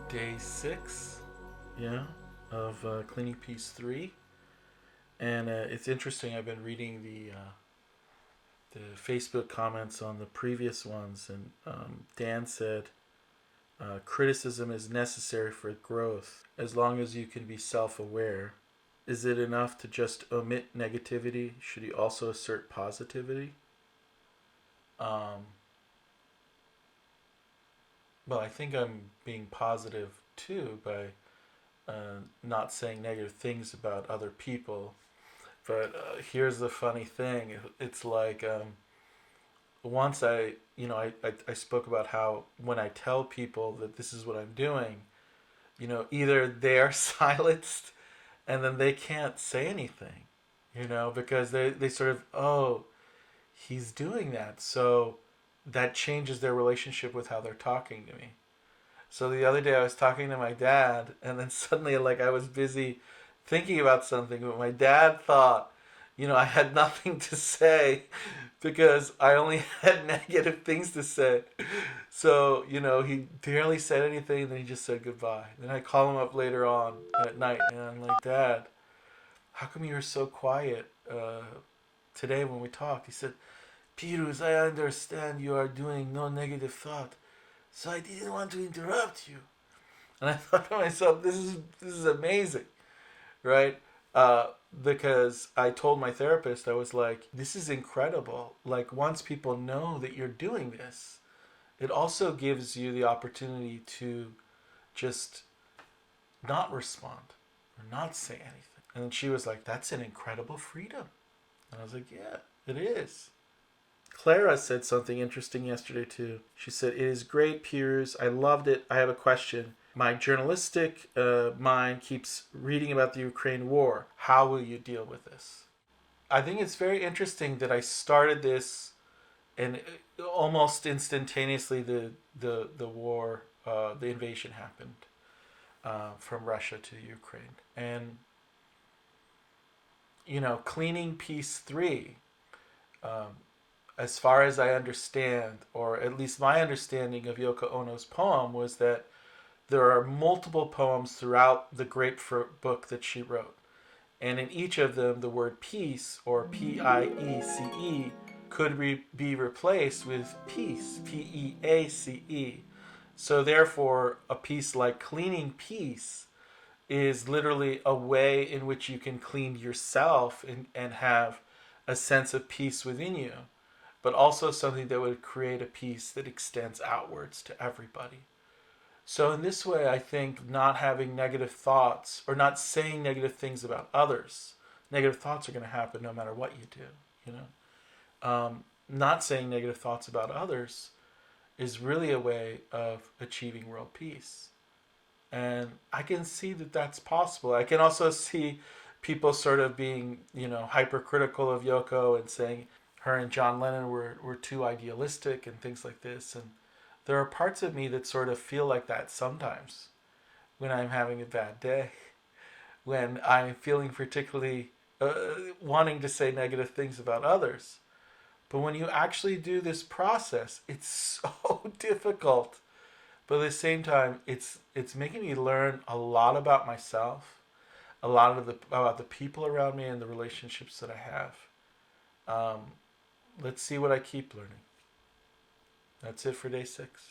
Day 6, yeah, of cleaning piece 3. And it's interesting. I've been reading the Facebook comments on the previous ones, and Dan said criticism is necessary for growth as long as you can be self-aware. Is it enough to just omit negativity? Should you also assert positivity? Um, well, I think I'm being positive too by not saying negative things about other people. But here's the funny thing: it's like once I spoke about how when I tell people that this is what I'm doing, either they are silenced and then they can't say anything, because they sort of, oh, he's doing that, so that changes their relationship with how they're talking to me. So the other day I was talking to my dad, and then suddenly, like, I was busy thinking about something, but my dad thought, I had nothing to say because I only had negative things to say. So, he barely said anything, and then he just said goodbye. Then I call him up later on at night, and I'm like, Dad, how come you were so quiet today when we talked? He said, Pirooz, I understand you are doing no negative thought, so I didn't want to interrupt you. And I thought to myself, this is amazing, right? Because I told my therapist, I was like, this is incredible. Like, once people know that you're doing this, it also gives you the opportunity to just not respond or not say anything. And then she was like, that's an incredible freedom. And I was like, yeah, it is. Clara said something interesting yesterday too. She said, it is great, Pirooz. I loved it. I have a question. My journalistic mind keeps reading about the Ukraine war. How will you deal with this? I think it's very interesting that I started this, and almost instantaneously the war, the invasion happened from Russia to Ukraine. And, cleaning piece 3, as far as I understand, or at least my understanding of Yoko Ono's poem, was that there are multiple poems throughout the Grapefruit book that she wrote. And in each of them, the word peace, or Piece, could be replaced with peace, Peace. So therefore, a piece like Cleaning Peace is literally a way in which you can clean yourself and have a sense of peace within you, but also something that would create a peace that extends outwards to everybody. So in this way, I think not having negative thoughts or not saying negative things about others, negative thoughts are going to happen no matter what you do, not saying negative thoughts about others is really a way of achieving world peace. And I can see that that's possible. I can also see people sort of being, hypercritical of Yoko and saying her and John Lennon were too idealistic and things like this. And there are parts of me that sort of feel like that sometimes when I'm having a bad day, when I'm feeling particularly wanting to say negative things about others. But when you actually do this process, it's so difficult. But at the same time, it's making me learn a lot about myself, a lot of about the people around me and the relationships that I have. Um, let's see what I keep learning. That's it for day 6.